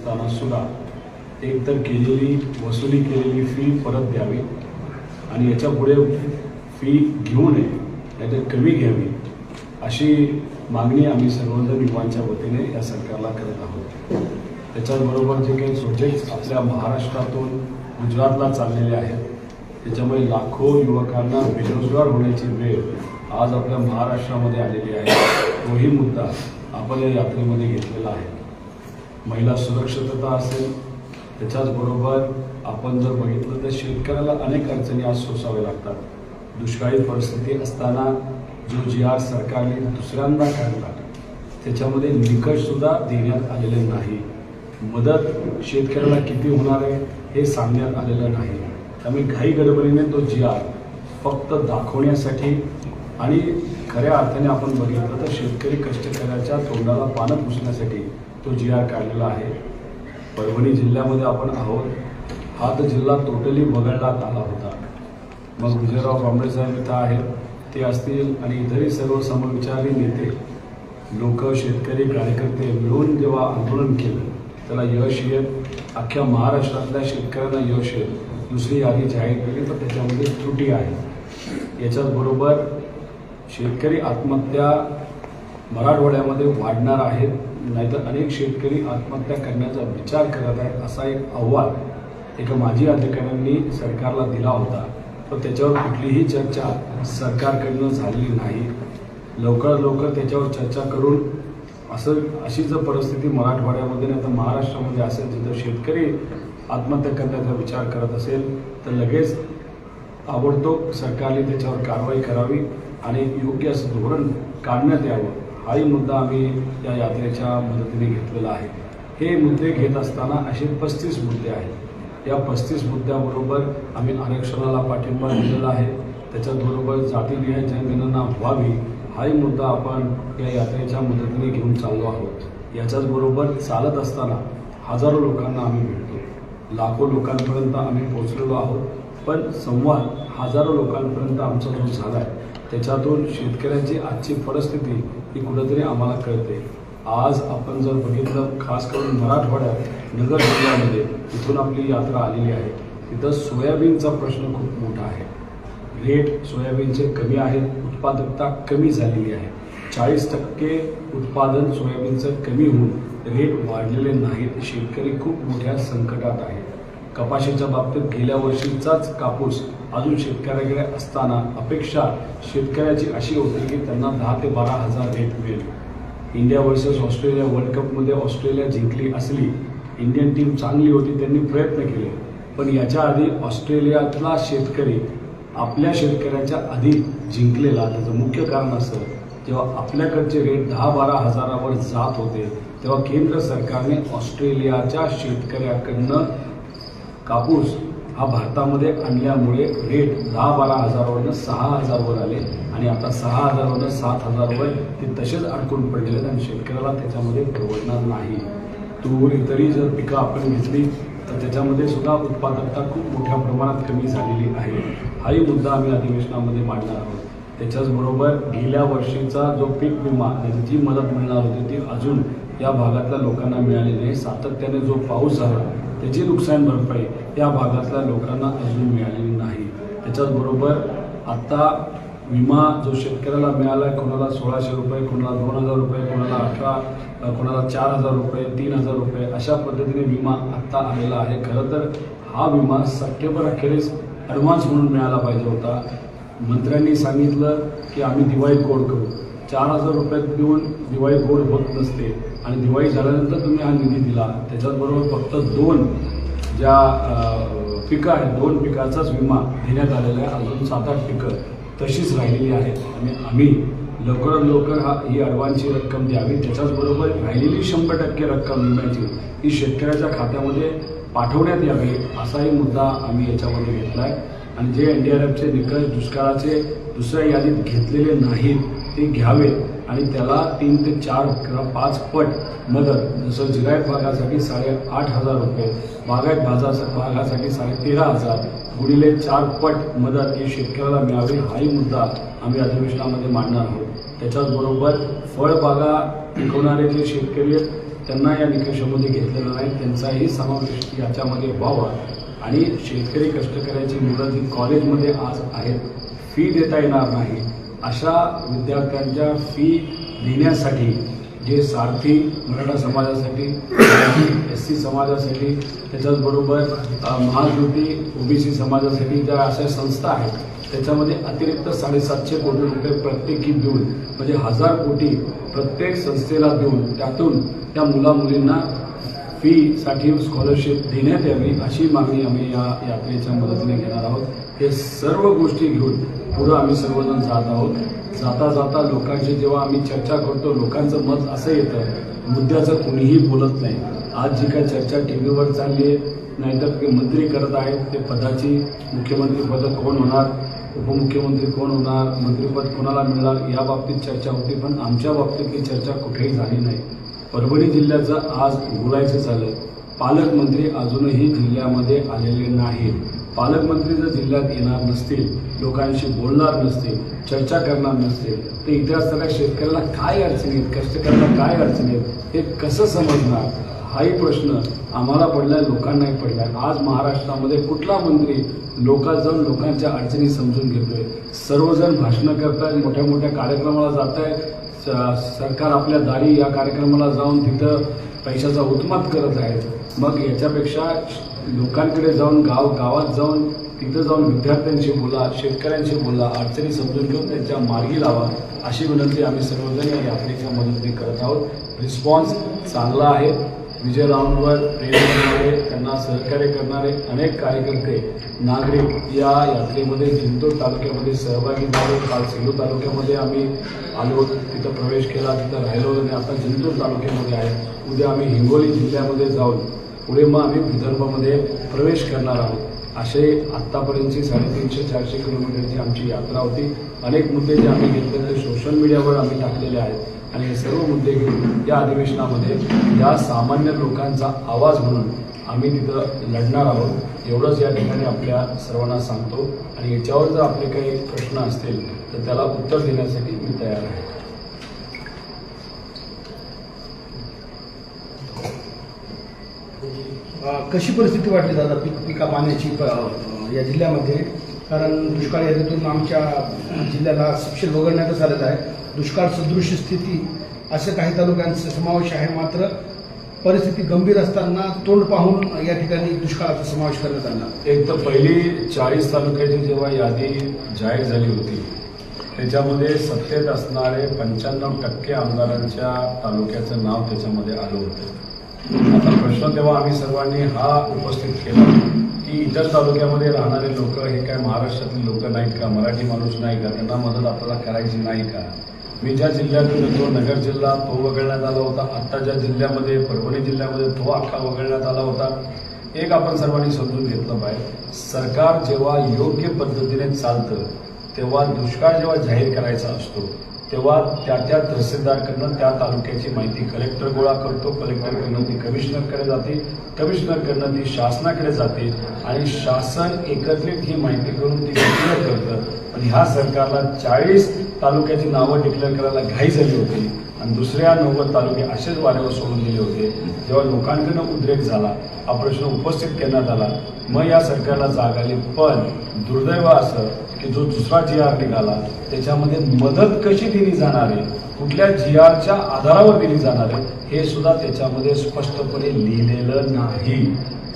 असताना सुद्धा एकतर वसुली केलेली फी परत द्यावी आणि याच्या पुढे फी घेऊ नये, नाहीतर कमी घ्यावी, अशी मागणी आम्ही सर्वजण युवांच्या वतीने या सरकारला करत आहोत. त्याच्याचबरोबर जे काही प्रोजेक्ट्स आपल्या महाराष्ट्रातून गुजरातला चाललेले आहेत, त्याच्यामुळे लाखो युवकांना बेरोजगार होण्याची वेळ आज आपल्या महाराष्ट्रामध्ये आलेली आहे. तोही मुद्दा आपण या यात्रेमध्ये घेतलेला आहे. महिला सुरक्षितता असेल, त्याच्याचबरोबर आपण जर बघितलं तर शेतकऱ्याला अनेक अडचणी आज सोसाव्या लागतात. दुष्काळी परिस्थिती असताना जो GR सरकारने दुसऱ्यांदा काढला त्याच्यामध्ये निकषसुद्धा देण्यात आलेले नाही. मदत शेतकऱ्याला किती होणार आहे हे सांगण्यात आलेलं नाही. त्यामुळे घाई गडबडीने तो GR फक्त दाखवण्यासाठी आणि खऱ्या अर्थाने आपण बघितलं तर शेतकरी कष्टकऱ्याच्या तोंडाला पानं पुसण्यासाठी तो GR काढलेला आहे. परभणी जिल्ह्यामध्ये आपण आहोत. हा तर जिल्हा टोटली वगळण्यात आला होता. मग विजयराव बांबळे साहेब इथं आहेत, ते असतील आणि इतरही सर्व समविचारी नेते लोक, शेतकरी, कार्यकर्ते मिळून जेव्हा आंदोलन केलं त्याला यश येत, अख्ख्या महाराष्ट्रातल्या शेतकऱ्यांना यश येत. दुसरी यादी जाहीर केली तर त्याच्यामध्ये त्रुटी आहे. याच्याचबरोबर शेतकरी आत्महत्या मराठवाड्यामध्ये वाढणार आहेत, नाहीतर अनेक शेतकरी आत्महत्या करण्याचा विचार करत आहेत, असा एक अहवाल एका माजी अधिकाऱ्यांनी सरकारला दिला होता. पण त्याच्यावर कुठलीही चर्चा सरकारकडनं झालेली नाही. लवकर त्याच्यावर चर्चा करून अशी जर परिस्थिती मराठवाड्यामध्ये नाही तर महाराष्ट्रामध्ये असेल जिथं शेतकरी आत्महत्या करण्याचा विचार करत असेल तर लगेच ताबडतोब सरकारने त्याच्यावर कारवाई करावी आणि योग्य असं धोरण काढण्यात यावं. हाही मुद्दा आम्ही या यात्रेच्या मदतीने घेतलेला आहे. हे मुद्दे घेत असताना असे 35 मुद्दे आहेत. या 35 मुद्द्याबरोबर आम्ही आरक्षणाला पाठिंबा दिलेला आहे. त्याच्याचबरोबर जातीनिहाय जनगणना व्हावी हाही मुद्दा आपण या यात्रेच्या मदतीने घेऊन चाललो आहोत. याच्याचबरोबर चालत असताना हजारो लोकांना आम्ही भेटतो, लाखो लोकांपर्यंत आम्ही पोहोचलेलो आहोत. पण संवाद हजारो लोकांपर्यंत आमचा जो झाला आहे त्याच्यातून शेतकऱ्यांची आजची परिस्थिती ही कुठंतरी आम्हाला कळते. आज आपण जर बघितलं खास करून मराठवाड्यात नगर जिल्ह्यामध्ये इथून आपली यात्रा आलेली आहे, तिथं सोयाबीनचा प्रश्न खूप मोठा आहे. रेट सोयाबीनचे कमी आहेत, उत्पादकता कमी झालेली आहे. 40% उत्पादन सोयाबीनचं कमी होऊन रेट वाढलेले नाहीत. शेतकरी खूप मोठ्या संकटात आहे. कपाशीच्या बाबतीत गेल्या वर्षीचाच कापूस अजून शेतकऱ्याकडे असताना अपेक्षा शेतकऱ्याची अशी होती की त्यांना 10,000 ते 12,000 रेट मिळेल. इंडिया वर्सेस ऑस्ट्रेलिया वर्ल्ड कपमध्ये ऑस्ट्रेलिया जिंकली असली, इंडियन टीम चांगली होती, त्यांनी प्रयत्न केले. पण याच्या आधी ऑस्ट्रेलियातला शेतकरी आपल्या शेतकऱ्याच्या आधी जिंकलेला. त्याचं मुख्य कारण असं, जेव्हा आपल्याकडचे रेट 10-12 हजारावर जात होते तेव्हा केंद्र सरकारने ऑस्ट्रेलियाच्या शेतकऱ्याकडनं कापूस हा भारतामध्ये आणल्यामुळे रेट 10-12 हजारावरनं 6,000वर आले आणि आता 6,000वरनं 7,000वर ते तसेच अडकून पडलेले आहेत आणि शेतकऱ्याला त्याच्यामध्ये परवडणार नाही. तूर इतरही जर पिकं आपण घेतली तर त्याच्यामध्ये सुद्धा उत्पादकता खूप मोठ्या प्रमाणात कमी झालेली आहे. हाही मुद्दा आम्ही अधिवेशनामध्ये मांडणार आहोत. त्याच्याचबरोबर गेल्या वर्षीचा जो पीक विमा जी मदत मिळणार होती ती अजून या भागातल्या लोकांना मिळाली नाही. सातत्याने जो पाऊस झाला त्याची नुकसान भरपाई या भागातल्या लोकांना अजून मिळालेली नाही. त्याच्याचबरोबर आत्ता विमा जो शेतकऱ्याला मिळाला आहे, कोणाला 1,600 रुपये, कोणाला 2,000 रुपये, कोणाला 18, कोणाला 4,000 रुपये, 3,000 रुपये अशा पद्धतीने विमा आत्ता आलेला आहे. खरं तर हा विमा सप्टेंबर अखेरीस ॲडव्हान्स म्हणून मिळाला पाहिजे होता. मंत्र्यांनी सांगितलं की आम्ही दिवाळी गोड करू. 4,000 रुपये देऊन दिवाळी गोड होत नसते आणि दिवाळी झाल्यानंतर तुम्ही हा निधी दिला. त्याच्याचबरोबर फक्त 2 ज्या पिकं आहेत, 2 पिकाचाच विमा देण्यात आलेला आहे. अजून 7-8 पिकं तशीच राहिलेली आहेत आणि आम्ही लवकरात लवकर ही ॲडव्हान्सची रक्कम द्यावी. त्याच्याचबरोबर राहिलेली 100% रक्कम विम्याची ही शेतकऱ्याच्या खात्यामध्ये पाठवण्यात यावी असाही मुद्दा आम्ही याच्यामध्ये घेतला आहे. आणि जे NDRFचे निकष दुष्काळाचे दुसऱ्या यादीत घेतलेले नाहीत ते घ्यावेत आणि त्याला 3 ते 4 किंवा 5 पट मदत, जसं जिरायत भागासाठी 8,500 रुपये, बागायत भागासाठी 13,500 गुणिले 4 पट मदत ही शेतकऱ्याला मिळावी हाही मुद्दा आम्ही अधिवेशनामध्ये मांडणार आहोत. त्याच्याचबरोबर फळबागा पिकवणारे जे शेतकरी आहेत त्यांना या निकषामध्ये घेतलेलं नाही, त्यांचाही समावेश याच्यामध्ये व्हावा आणि शेतकरी कष्टकऱ्याची मुलं जी कॉलेजमध्ये आज आहेत, फी देता येणार नाही अशा विद्यार्थ्यांच्या फी देण्यासाठी जे सारथी मराठा समाजासाठी, SC समाजासाठी, त्याच्याचबरोबर महाज्योती OBC समाजासाठी ज्या अशा संस्था आहेत त्याच्यामध्ये अतिरिक्त 750 कोटी रुपये प्रत्येकी देऊन म्हणजे 1000 कोटी प्रत्येक संस्थेला देऊन त्यातून त्या मुलामुलींना फीसाठी स्कॉलरशिप देण्यात यावी अशी मागणी आम्ही या यात्रेच्या मदतीने घेणार आहोत. हे सर्व गोष्टी घेऊन पुढं आम्ही सर्वजण जात आहोत. जाता जाता लोकांची जेव्हा आम्ही चर्चा करतो लोकांचं मत असं येतं मुद्द्याचं कुणीही बोलत नाही. आज जी काय चर्चा TV वर चालली आहे नाहीतर ते मंत्री करत आहेत ते पदाची मुख्यमंत्रीपद कोण होणार, उपमुख्यमंत्री कोण होणार, मंत्रिपद कोणाला मिळणार या बाबतीत चर्चा होती, पण आमच्या बाबतीतली चर्चा कुठेही झाली नाही. परभणी जिल्ह्याचं आज बोलायचं झालं, पालकमंत्री अजूनही जिल्ह्यामध्ये आलेले नाहीत. पालकमंत्री जर जिल्ह्यात येणार नसतील, लोकांशी बोलणार नसतील, चर्चा करणार नसतील तर इथे असणाऱ्या शेतकऱ्याला काय अडचणी आहेत, कष्टकऱ्याला काय अडचणी आहेत हे कसं समजणार हाही प्रश्न आम्हाला पडलाय, लोकांनाही पडलाय. आज महाराष्ट्रामध्ये कुठला मंत्री लोकात जाऊन लोकांच्या अडचणी समजून घेतोय? सर्वजण भाषणं करतायत, मोठ्या मोठ्या कार्यक्रमाला जात आहे, सरकार आपल्या दारी या कार्यक्रमाला जाऊन तिथं पैशाचा उत्मात करत आहे. मग याच्यापेक्षा लोकांकडे जाऊन गावात जाऊन तिथं जाऊन विद्यार्थ्यांशी बोला, शेतकऱ्यांशी बोला, अडचणी समजून घेऊन त्यांच्या मार्गी लावा अशी विनंती आम्ही सर्वजण या यात्रेच्या मदतीने करत आहोत. रिस्पॉन्स चांगला आहे. विजय राऊंडवर प्रेम करणारे, त्यांना सहकार्य करणारे अनेक कार्यकर्ते, नागरिक या यात्रेमध्ये जिंतूर तालुक्यामध्ये सहभागी झाले. काल सेलू तालुक्यामध्ये आम्ही आलो, तिथं प्रवेश केला, तिथं राहिलो आणि आता जिंतूर तालुक्यामध्ये आहे. उद्या आम्ही हिंगोली जिल्ह्यामध्ये जाऊन पुढे मग आम्ही विदर्भामध्ये प्रवेश करणार आहोत. असे आत्तापर्यंतची 350-400 किलोमीटरची आमची यात्रा होती. अनेक मुद्दे जे आम्ही घेतले ते सोशल मीडियावर आम्ही टाकलेले आहेत आणि हे सर्व मुद्दे घेऊन या अधिवेशनामध्ये या सामान्य लोकांचा आवाज म्हणून आम्ही तिथं लढणार आहोत. एवढंच या ठिकाणी आपल्या सर्वांना सांगतो आणि याच्यावर जर आपले काही प्रश्न असतील तर त्याला उत्तर देण्यासाठी मी तयार आहे. कशी परिस्थिती वाटली दादा पिका पाण्याची या जिल्ह्यामध्ये? कारण दुष्काळ यादीतून आमच्या जिल्ह्याला सपशेल वगळण्यातच आलेलं आहे. दुष्काळ सदृश स्थिती असे काही तालुक्यांचा समावेश आहे, मात्र परिस्थिती गंभीर असताना तोंड पाहून या ठिकाणी दुष्काळाचा समावेश करण्यात आला. एक तर पहिली 40 तालुक्याची जेव्हा यादी जाहीर झाली होती त्याच्यामध्ये सत्तेत असणारे 95% आमदारांच्या तालुक्याचं नाव त्याच्यामध्ये आलं होतं. आता प्रश्न तेव्हा आम्ही सर्वांनी हा उपस्थित केला की इतर तालुक्यामध्ये राहणारे लोक हे काय महाराष्ट्रातले लोक नाहीत का, मराठी माणूस नाही का, त्यांना मदत आपल्याला करायची नाही का? मी ज्या जिल्ह्यातून येतो नगर जिल्हा तो वगळण्यात आला होता. आत्ता ज्या जिल्ह्यामध्ये परभणी जिल्ह्यामध्ये तो अख्खा वगळण्यात आला होता. एक आपण सर्वांनी समजून घेतलं पाहिजे, सरकार जेव्हा योग्य पद्धतीने चालतं तेव्हा दुष्काळ जेव्हा जाहीर करायचा असतो तेव्हा त्या तहसीलदारकडनं त्या तालुक्याची माहिती कलेक्टर गोळा करतो, कलेक्टरकडनं ती कमिशनरकडे जाते, कमिशनरकडनं ती शासनाकडे जाते आणि शासन एकत्रित ही माहिती करून ती डिक्लेअर करतं. पण ह्या सरकारला 40 तालुक्याची नावं डिक्लेअर करायला घाई झाली होती आणि दुसऱ्या 90 तालुके असेच वाऱ्यावर सोडून दिले होते. जेव्हा लोकांकडनं उद्रेक झाला, हा प्रश्न उपस्थित करण्यात आला, मग या सरकारला जाग आली. पण दुर्दैव असं की जो दुसरा GR निघाला त्याच्यामध्ये मदत कशी दिली जाणार आहे, कुठल्या GRच्या आधारावर दिली जाणार आहे हे सुद्धा त्याच्यामध्ये स्पष्टपणे लिहिलेलं नाही.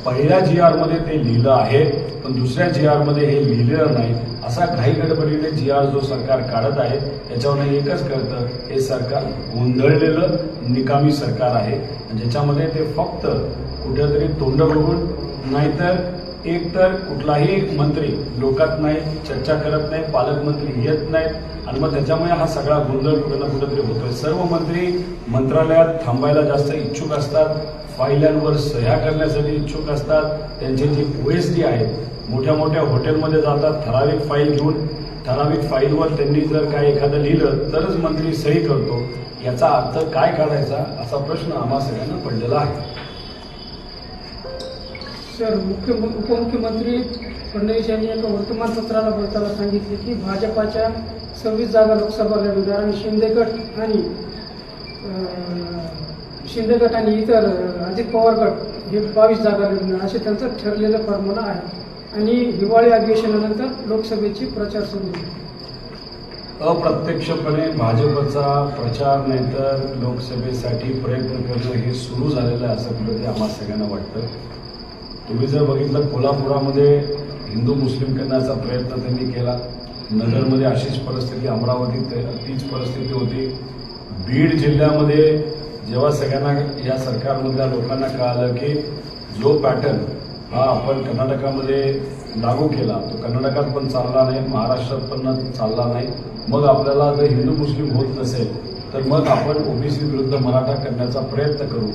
पहिल्या GR मध्ये ते लिहिलं आहे पण दुसऱ्या GR मध्ये हे लिहिलेलं नाही. असा घाई गडबडीने GR जो सरकार काढत आहे त्याच्यावर एकच कळतं, हे सरकार गोंधळलेलं निकामी सरकार आहे ज्याच्यामध्ये ते फक्त कुठेतरी तोंड बघून नाहीतर एक तर कुठलाही मंत्री लोकात नाही, चर्चा करत नाही, पालकमंत्री येत नाहीत आणि मग त्याच्यामुळे हा सगळा गोंधळ कुठे ना कुठेतरी होतोय. सर्व मंत्री मंत्रालयात थांबायला जास्त इच्छुक असतात, फाईलांवर सह्या करण्यासाठी इच्छुक असतात. त्यांचे जे OSD आहेत मोठ्या मोठ्या हॉटेलमध्ये जातात, ठराविक फाईल घेऊन ठराविक फाईलवर त्यांनी जर काय एखादं लिहिलं तरच मंत्री सही करतो. याचा अर्थ काय काढायचा असा प्रश्न आम्हा सगळ्यांना पडलेला आहे. सर, उपमुख्यमंत्री फडणवीस यांनी एका वर्तमानपत्राला बोलताना सांगितले की भाजपाच्या 26 जागा लोकसभा लढवणार आणि शिंदे गट आणि शिंदे गट आणि इतर अजित पवार गट हे 22 जागा लढणार असे त्यांचं ठरलेलं फॉर्म्युला आहे आणि हिवाळी अधिवेशनानंतर लोकसभेची प्रचार सुरू होईल. अप्रत्यक्षपणे भाजपचा प्रचार नाही तर लोकसभेसाठी प्रयत्न करणं हे सुरू झालेलं आहे असं कुठेतरी आम्हाला सगळ्यांना वाटतं. तुम्ही जर बघितलं कोल्हापुरामध्ये हिंदू मुस्लिम करण्याचा प्रयत्न त्यांनी केला. नगरमध्ये अशीच परिस्थिती, अमरावतीत तीच परिस्थिती होती. बीड जिल्ह्यामध्ये जेव्हा सगळ्यांना या सरकारमधल्या लोकांना कळालं की जो पॅटर्न हा आपण कर्नाटकामध्ये लागू केला तो कर्नाटकात पण चालला नाही, महाराष्ट्रात पण चालला नाही, मग आपल्याला जर हिंदू मुस्लिम होत नसेल तर मग आपण ओबीसी विरुद्ध मराठा करण्याचा प्रयत्न करू.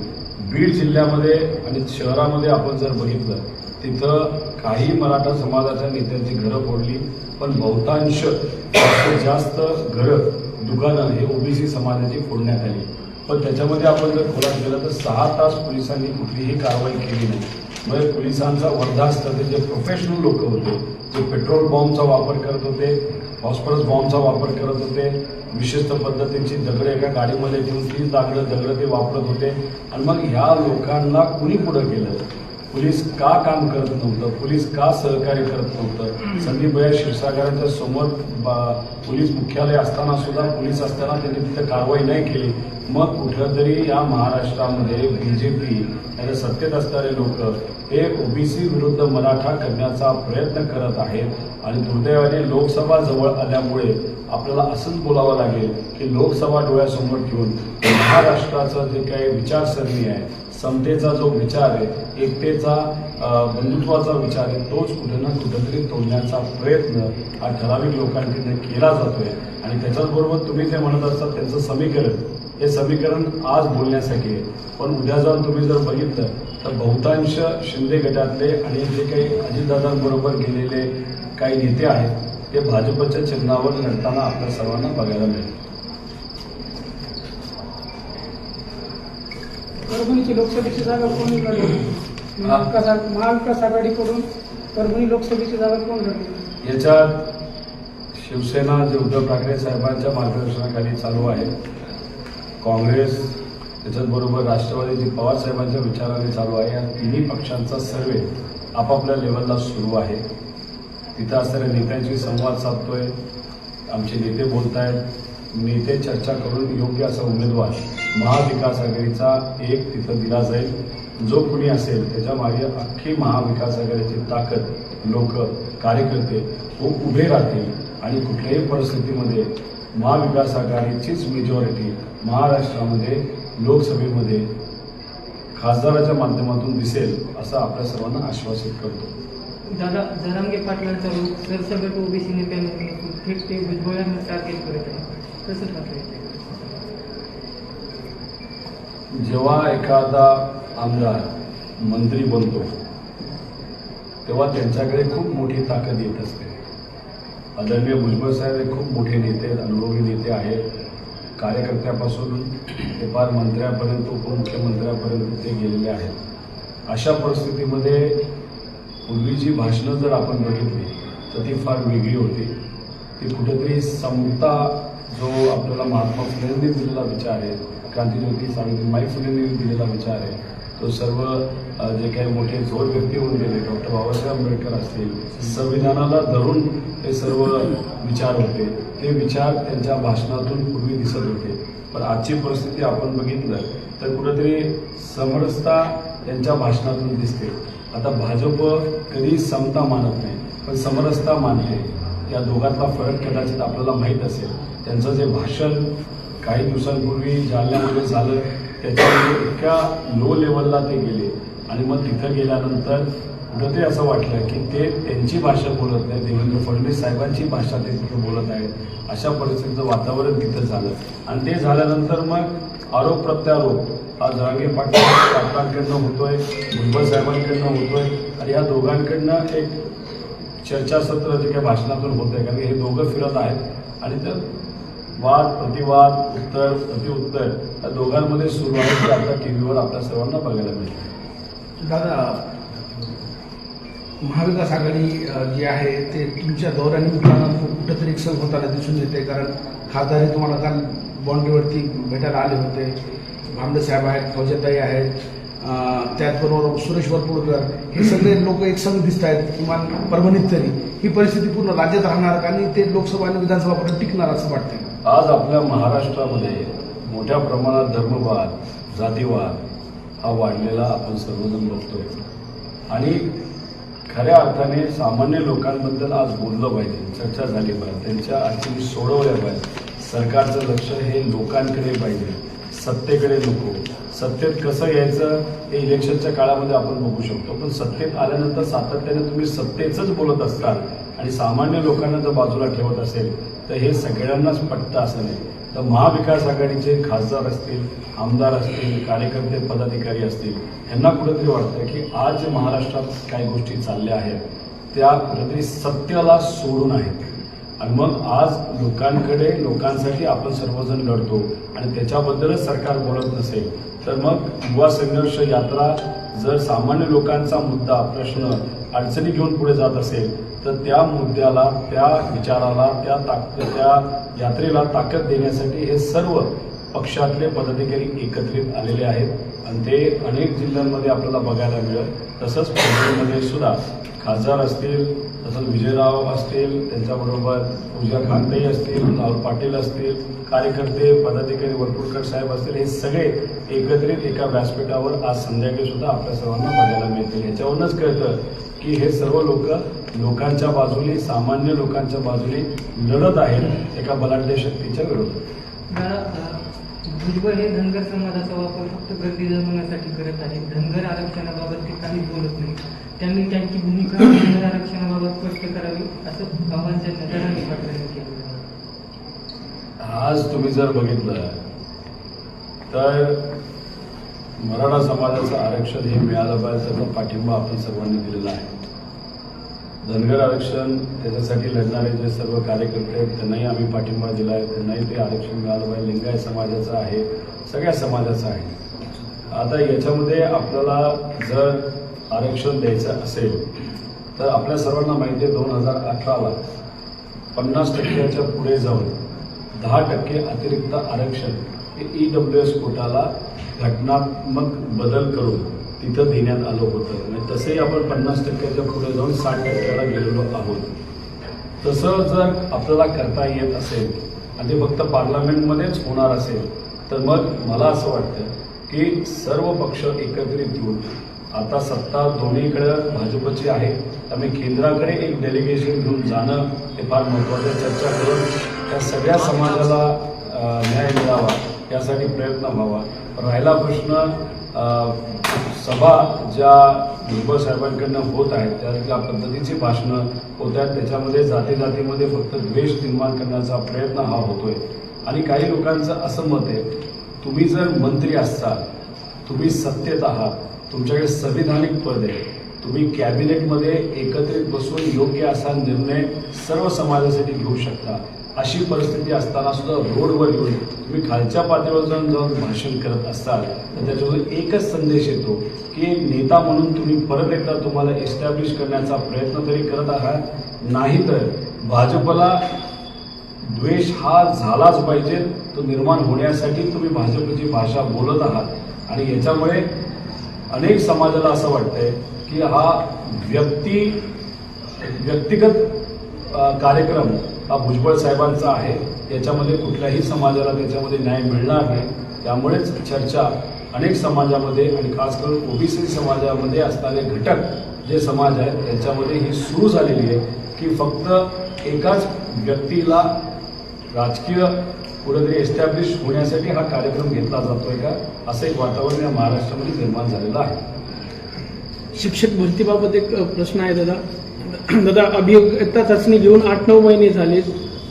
बीड जिल्ह्यामध्ये आणि शहरामध्ये आपण जर बघितलं तिथं काही मराठा समाजाच्या नेत्यांची घरं फोडली, पण बहुतांश जास्त घरं दुकानं हे ओबीसी समाजाची फोडण्यात आली. पण त्याच्यामध्ये आपण जर खोलात गेलं तर 6 तास पोलिसांनी कुठलीही कारवाई केली नाही. म्हणजे पोलिसांचा वर्धास्त जे प्रोफेशनल लोक होते, जे पेट्रोल बॉम्बचा वापर करत होते, फॉस्फरस बॉम्बचा वापर करत होते, विशिष्ट पद्धतीची दगडं एका गाडीमध्ये ठेवून ती दगडं ते वापरत होते. आणि मग ह्या लोकांना कुणी पुढं केलं? पोलीस का काम करत नव्हतं? पोलीस का सहकार्य करत नव्हतं? संदीप भैया क्षीरसागराच्या समोर पोलीस मुख्यालय असताना सुद्धा पोलीस असताना त्यांनी तिथे कारवाई नाही केली. मग कुठंतरी या महाराष्ट्रामध्ये बीजेपी आणि सत्तेत असणारे लोक हे ओबीसी विरुद्ध मराठा करण्याचा प्रयत्न करत आहेत. आणि दुर्दैवाने लोकसभा जवळ आल्यामुळे आपल्याला असंच बोलावं लागेल की लोकसभा डोळ्यासमोर ठेवून महाराष्ट्राचं जे काही विचारसरणी आहे, समतेचा जो विचार आहे, एकतेचा बंधुत्वाचा विचार आहे, तोच कुठे ना कुठेतरी तोडण्याचा प्रयत्न हा ठराविक लोकांकडे केला जातोय. आणि त्याच्याचबरोबर तुम्ही जे म्हणत असतात त्यांचं समीकरण, हे समीकरण आज बोलण्यासाठी आहे. पण उद्या जाऊन तुम्ही जर बघितलं तर बहुतांश शिंदे गटातले आणि जे काही अजितदादांबरोबर गेलेले काही नेते आहेत ते भाजपच्या चिन्हावर लढताना आपल्या सर्वांना बघायला मिळेल. परभणीची लोकसभेची जागा कोण लढवली? महाविकास आघाडीकडून परभणी लोकसभेची जागा कोण लढवली? याच्यात शिवसेना जे उद्धव ठाकरे साहेबांच्या मार्गदर्शनाखाली चालू आहे, काँग्रेस त्याच्याचबरोबर राष्ट्रवादी जी पवार साहेबांच्या विचाराने चालू आहे, या तिन्ही पक्षांचा सर्वे आपापल्या लेवलला सुरू आहे. तिथं असणाऱ्या नेत्यांशी संवाद साधतोय, आमचे नेते बोलत आहेत, नेते चर्चा करून योग्य असा उमेदवार महाविकास आघाडीचा एक तिथं दिला जाईल. जो कुणी असेल त्याच्या मागे अख्खी महाविकास आघाडीची ताकद, लोक, कार्यकर्ते खूप उभे राहतील आणि कुठल्याही परिस्थितीमध्ये महाविकास आघाडीचीच मेजॉरिटी महाराष्ट्रामध्ये लोकसभेमध्ये खासदाराच्या माध्यमातून दिसेल असं आपल्या सर्वांना आश्वासित करतो. दादा, जरांगे पाटलांचा सरसकट ओबीसी नेत्यांनी थेट ते भुजबळांना टार्गेट करत आहे, कसं टाकलं? जेव्हा एखादा आमदार मंत्री बनतो तेव्हा त्यांच्याकडे खूप मोठी ताकद येत असते. आदरणीय भुजबळ साहेब हे खूप मोठे नेते, अनुभवी नेते आहेत. कार्यकर्त्यापासून ते फार मंत्र्यापर्यंत, उपमुख्यमंत्र्यापर्यंत ते गेलेले आहेत. अशा परिस्थितीमध्ये पूर्वीची भाषणं जर आपण बघितली तर ती फार वेगळी होती. ती कुठेतरी समता जो आपल्याला महात्मा फुलेंनी दिलेला विचार आहे, क्रांतिज्योती सावित्रीबाई फुलेंनी दिलेला विचार आहे, तो सर्व जे काही मोठे जोर व्यक्ती होऊन गेले, डॉक्टर बाबासाहेब आंबेडकर असतील, संविधानाला धरून हे सर्व विचार होते. ते विचार त्यांच्या भाषणातून पूर्वी दिसत होते. पण आजची परिस्थिती आपण बघितलं तर कुठेतरी समरसता त्यांच्या भाषणातून दिसते. आता भाजप कधी समता मानत नाही पण समरसता मानते. या दोघांतला फरक कदाचित आपल्याला माहीत असेल. त्यांचं जे भाषण काही दिवसांपूर्वी जालन्यामध्ये झालं त्याच्यामध्ये इतक्या लो लेवलला ते गेले आणि मग तिथं गेल्यानंतर कुठं ते असं वाटलं की ते त्यांची भाषा बोलत नाही, देवेंद्र फडणवीस साहेबांची भाषा ते तिथं बोलत आहेत. अशा परिस्थितीचं वातावरण तिथं झालं आणि ते झाल्यानंतर मग आरोप प्रत्यारोप हा जरांगे पाटलांकडनं होतोय, भुजबळ साहेबांकडनं होतोय आणि या दोघांकडनं एक चर्चासत्र जे काही भाषणातून होत आहे, कारण हे दोघं फिरत आहेत आणि तर वाद प्रतिवाद, उत्तर प्रतिउत्तर या दोघांमध्ये सुरू आहे ते आता टीव्हीवर आपल्या सर्वांना बघायला मिळतं. दादा, महाविकास आघाडी जी आहे ते तुमच्या दौऱ्यानिमित्तानं कुठंतरी एकसंघ होताना दिसून येते. कारण खासदारही तुम्हाला काल बाँड्रीवरती भेटायला आले होते. भामदे साहेब आहेत, फौजताई आहेत, त्याचबरोबर सुरेश वरपुडकर, हे सगळे लोक एकसंघ दिसत आहेत किमान परभणीत तरी. ही परिस्थिती पूर्ण राज्यात राहणार आणि ते लोकसभा आणि विधानसभापर्यंत टिकणार असं वाटतं. आज आपल्या महाराष्ट्रामध्ये मोठ्या प्रमाणात धर्मवाद, जातीवाद हा वाढलेला आपण सर्वजण बघतोय आणि खऱ्या अर्थाने सामान्य लोकांबद्दल आज बोललं पाहिजे, चर्चा झाली पाहिजे, त्यांच्या अडचणी सोडवल्या पाहिजे. सरकारचं लक्ष हे लोकांकडे पाहिजे, सत्तेकडे नको. सत्तेत कसं यायचं हे इलेक्शनच्या काळामध्ये आपण बघू शकतो, पण सत्तेत आल्यानंतर सातत्याने तुम्ही सत्तेचंच बोलत असताल आणि सामान्य लोकांना जर बाजूला ठेवत असेल तर हे सगळ्यांनाच पटतं असं नाही. तर महाविकास आघाडीचे खासदार असतील, आमदार असतील, कार्यकर्ते, पदाधिकारी असतील, यांना कुठेतरी वाटतं की आज जे महाराष्ट्रात काही गोष्टी चालल्या आहेत त्या कुठेतरी सत्याला सोडून आहेत आणि मग आज लोकांकडे, लोकांसाठी आपण सर्वजण लढतो आणि त्याच्याबद्दलच सरकार बोलत नसेल तर मग युवा संघर्ष यात्रा जर सामान्य लोकांचा मुद्दा, प्रश्न, अडचणी घेऊन पुढे जात असेल तर त्या मुद्द्याला, त्या विचाराला, त्या यात्रेला ताकद देण्यासाठी हे सर्व पक्षातले पदाधिकारी एकत्रित आलेले आहेत आणि ते अनेक जिल्ह्यांमध्ये आपल्याला बघायला मिळेल. तसंच पुण्यामध्ये सुद्धा खासदार असतील, तसंच विजयराव असतील, त्यांच्याबरोबर पूजा कांताई असतील, राहुल पाटील असतील, कार्यकर्ते, पदाधिकारी, वरपुडकर साहेब असतील, हे सगळे एकत्रित एका व्यासपीठावर आज संध्याकाळी सुद्धा आपल्या सर्वांना बघायला मिळतील. ह्याच्यावरूनच कळतं की हे सर्व लोक लोकांच्या बाजूने, सामान्य लोकांच्या बाजूने लढत आहेत एका बलाढ्य शक्तीच्या विरोधात. भुजबळ हे धनगर समाजाचा वापर फक्त गर्दी जमवण्यासाठी करत आहेत. धनगर आरक्षणाबाबत ते काहीच बोलत नाही. त्यांनी त्यांची भूमिका धनगर आरक्षणाबाबत स्पष्ट करावी असं आवाहन जरांगे पाटलांनी केलं. आज तुम्ही जर बघितलं तर मराठा समाजाचं आरक्षण हे मिळालं पाहिजे त्याचा पाठिंबा आपण सर्वांनी दिलेला आहे. धनगर आरक्षण त्याच्यासाठी लढणारे जे सर्व कार्यकर्ते आहेत त्यांनाही आम्ही पाठिंबा दिला आहे, त्यांनाही ते आरक्षण मिळालं पाहिजे. लिंगायत समाजाचं आहे, सगळ्या समाजाचं आहे. आता याच्यामध्ये आपल्याला जर आरक्षण द्यायचं असेल तर आपल्या सर्वांना माहिती आहे 2018ला 50% पुढे जाऊन 10% अतिरिक्त आरक्षण हे EWS कोटाला घटनात्मक बदल करून तिथं देण्यात आलं होतं आणि तसंही आपण 50% पुढे जाऊन 60%ला गेलेलो आहोत. तसं जर आपल्याला करता येत असेल आणि ते फक्त पार्लमेंटमध्येच होणार असेल तर मग मला असं वाटतं की सर्व पक्ष एकत्रित येऊन, आता सत्ता दोन्हीकडं भाजपची आहे त्यामुळे केंद्राकडे एक डेलिगेशन घेऊन जाणं हे फार महत्त्वाचं. चर्चा करून त्या सगळ्या समाजाला न्याय मिळावा यासाठी प्रयत्न व्हावा. राहिला प्रश्न सभा ज्या भुजबळ साहेबांकडनं होत आहेत त्या ज्या पद्धतीची भाषणं होत आहेत त्याच्यामध्ये जातीमध्ये फक्त द्वेष निर्माण करण्याचा प्रयत्न हा होतोय आणि काही लोकांचं असं मत आहे तुम्ही जर मंत्री असताल, तुम्ही सत्तेत आहात, तुमच्याकडे संविधानिक पद आहे, तुम्ही कॅबिनेटमध्ये एकत्रित बसून योग्य असा निर्णय सर्व समाजासाठी घेऊ शकता. अशी परिस्थिती असताना सुद्धा रोडवर येऊन तुम्ही खालच्या पातळीवर जाऊन भाषण करत असाल तर त्याच्यामधून एकच संदेश येतो की नेता म्हणून तुम्ही परत एकदा तुम्हाला एस्टॅब्लिश करण्याचा प्रयत्न तरी करत आहात, नाहीतर भाजपला द्वेष हा झालाच पाहिजे तो निर्माण होण्यासाठी तुम्ही भाजपची भाषा बोलत आहात आणि याच्यामुळे अनेक समाजाला असं वाटतंय की हा व्यक्तिगत कार्यक्रम हा भुजबळ साहेबांचा आहे, याच्यामध्ये कुठल्याही समाजाला त्याच्यामध्ये न्याय मिळणार नाही. त्यामुळेच चर्चा अनेक समाजामध्ये आणि खास करून ओबीसी समाजामध्ये असणारे घटक जे समाज आहेत त्याच्यामध्ये ही सुरू झालेली आहे की फक्त एकाच व्यक्तीला राजकीय कुठेतरी एस्टॅब्लिश होण्यासाठी हा कार्यक्रम घेतला जातोय का, असं एक वातावरण या महाराष्ट्रामध्ये निर्माण झालेलं आहे. शिक्षक भरतीबाबत एक प्रश्न आहे दादा. अभियोग्यता चाचणी घेऊन 8-9 महिने झाले,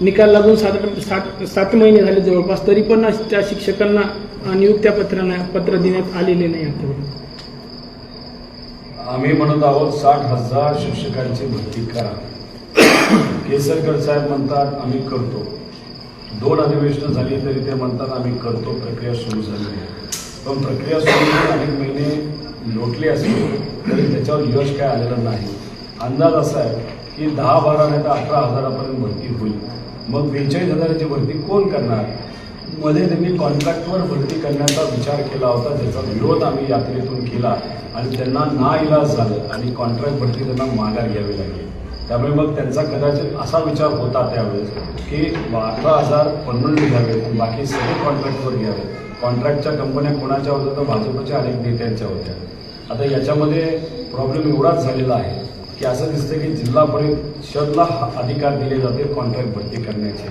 निकाल लागून साधारण 7 महिने झाले जवळपास, तरी पण त्या शिक्षकांना नियुक्त्या पत्र देण्यात आलेले नाही. आम्ही म्हणत आहोत 60,000 शिक्षकांची भरती करा. केसरकर साहेब म्हणतात आम्ही करतो, 2 अधिवेशनं झाली तरी ते म्हणतात आम्ही करतो, प्रक्रिया सुरू झाली आहे. पण प्रक्रिया सुरू अनेक महिने लोटले असले तरी त्याच्यावर यश काय आलेलं नाही. अंदाज असा आहे की 10-12 नाही तर 18,000पर्यंत भरती होईल. मग 42,000ची भरती कोण करणार? मध्ये त्यांनी कॉन्ट्रॅक्टवर भरती करण्याचा विचार केला होता, ज्याचा विरोध आम्ही यात्रेतून केला आणि त्यांना नाइलाज झालं आणि कॉन्ट्रॅक्ट भरती त्यांना माघार घ्यावी लागली. त्यामुळे मग त्यांचा कदाचित असा विचार होता त्यावेळेस की 18,000 परमनंट घ्यावेत, बाकी सगळे कॉन्ट्रॅक्टवर घ्यावेत. कॉन्ट्रॅक्टच्या कंपन्या कोणाच्या होत्या तर भाजपच्या अनेक नेत्यांच्या होत्या. आता याच्यामध्ये प्रॉब्लेम एवढाच झालेला आहे की असं दिसतं की जिल्हा परिषदला अधिकार दिले जाते कॉन्ट्रॅक्ट भरती करण्याचे.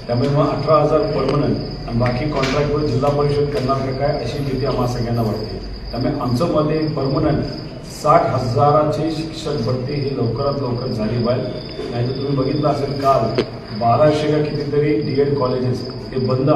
त्यामुळे मग 18,000 परमनंट आणि बाकी कॉन्ट्रॅक्टवर जिल्हा परिषद करणार का काय अशी भीती आम्हाला सगळ्यांना वाटते. त्यामुळे आमचं मत आहे परमनंट 60,000ची शिक्षक भरती ही लवकरात लवकर झाली पाहिजे. नाही तर तुम्ही बघितलं असेल काल 1200 का कितीतरी DED कॉलेजेस हे बंद